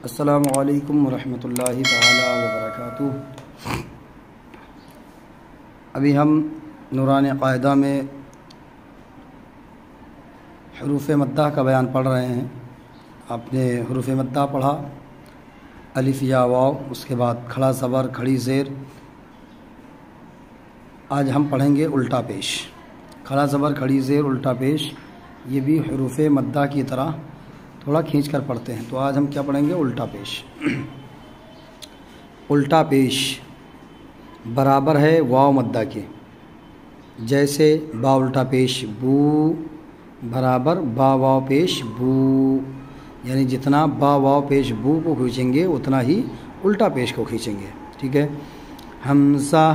السلام علیکم ورحمۃ اللہ تعالی وبرکاتہ۔ ابھی ہم نورانی قاعدہ میں حروف مدہ کا بیان پڑھ رہے ہیں۔ آپ نے حروف مدہ پڑھا، الف یا واو، اس کے بعد کھڑا زبر کھڑی زیر۔ آج ہم پڑھیں گے الٹا پیش، کھڑا زبر کھڑی زیر الٹا پیش۔ یہ بھی حروف مدہ کی طرح تھوڑا کھینچ کر پڑھتے ہیں، تو آج ہم کیا پڑھیں گے؟ الٹا پیش۔ الٹا پیش برابر ہے واو مدہ کے، جیسے با الٹا پیش بو برابر با واو پیش بو، یعنی جتنا با واو پیش بو کو کھینچیں گے اتنا ہی الٹا پیش کو کھینچیں گے، ٹھیک ہے۔ حمزہ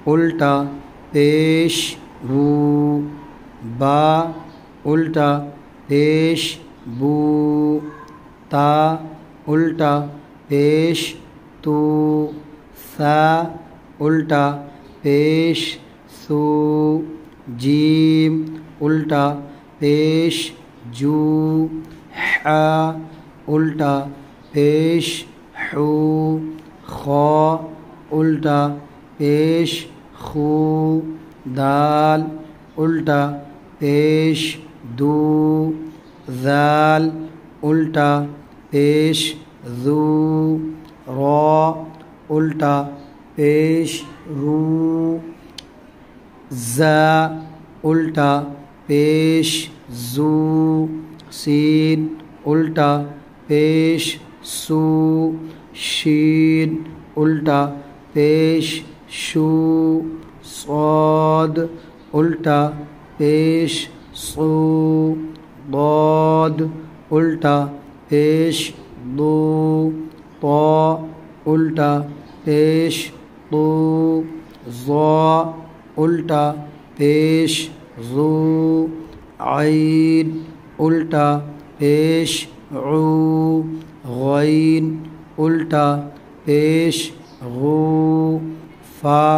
الٹا پیش بو، با الٹا پیش بو، تا الٹا پیش تو، ثا الٹا پیش سو، جیم الٹا پیش جو، حا الٹا پیش حو، خا الٹا پیش خو، دال الٹا پیش دو، ذال الٹا پیش ذو، را الٹا پیش رو، زا الٹا پیش زو، سین الٹا پیش سو، شین الٹا پیش شو، صاد الٹا پیش صو، ضاد الٹا پیش دو، طا الٹا پیش طو، ظا الٹا پیش ظو، عین الٹا پیش عو، غین الٹا پیش غو، فا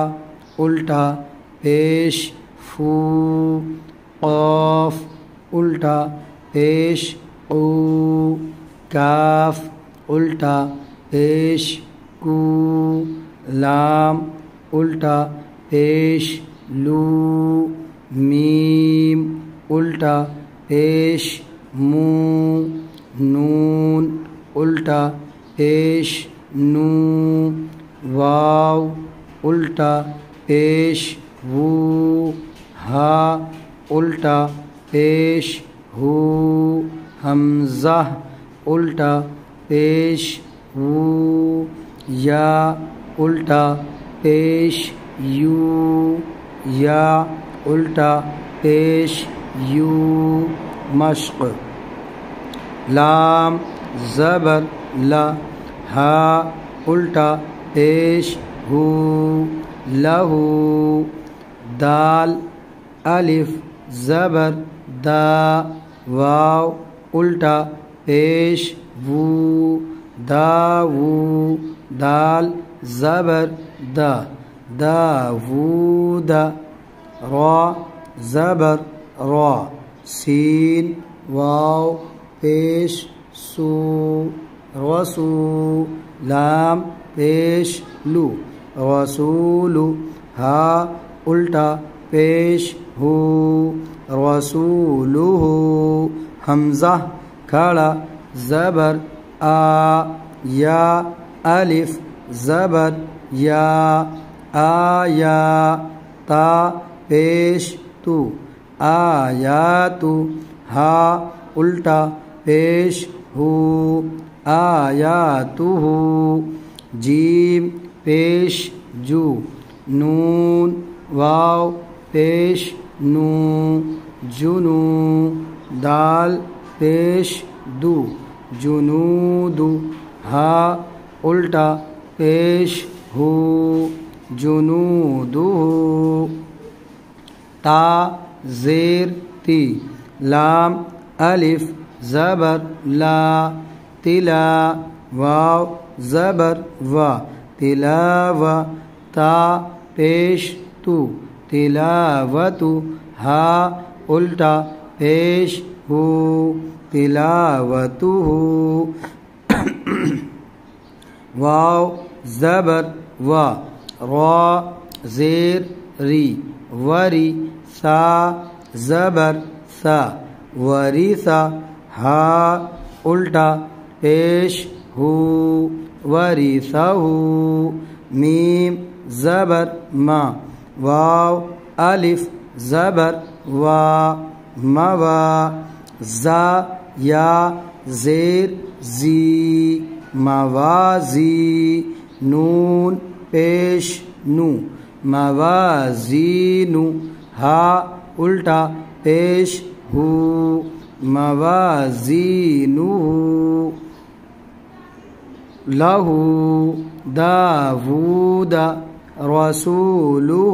الٹا پیش فو، قاف الٹا پیش قو، کاف الٹا پیش کو، لام الٹا پیش لو، میم الٹا پیش مو، نون الٹا پیش نو، واو الٹا پیش وو، ہا الٹا پیش ہو، حمزہ الٹا پیش وو، یا الٹا پیش یو، یا الٹا پیش یو، مشق لام زبر لا، ہا الٹا پیش ہو، لہو، دال الف زبر دا، واو الٹا پیش وو، داو، دال زبر دا، داوود، را زبر را، سین واو پیش سو، رسو، لام پیش لو، رسولو، ہا الٹا پیش ہو، رسولو، حمزہ کھڑا زبر آ، یا الف زبر یا، آیا، تا پیش تو، آیاتو، ہا الٹا پیش ہو، آیاتو، جیم پیش جو، نون واو پیش نو، جنو، دال پیش دو، جنود، ہا الٹا پیش ہو، جنود، تا زیر تی، لام الف زبر لا، تلا، واو زبر وا، تلاو، تا پیش تو، تلاوتو، ہا الٹا پیش ہو، تلاوتو، واو زبر وا، را زیر ری، وری سا زبر سا، وریثا ہا الٹا پیش ہو، وریثہ میم زبر ما، واو الف زبر وا موا، زا یا زیر زی موازی، نون پیش نو موازینو، ہا الٹا پیش ہو موازینو، لہو داود رسولہ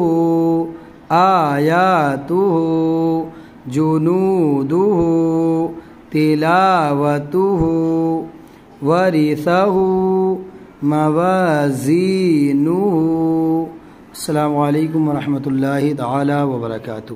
آیاتہ جنودہ تلاوتہ ورثہ موازینہ۔ السلام علیکم ورحمۃ اللہ تعالی وبرکاتہ۔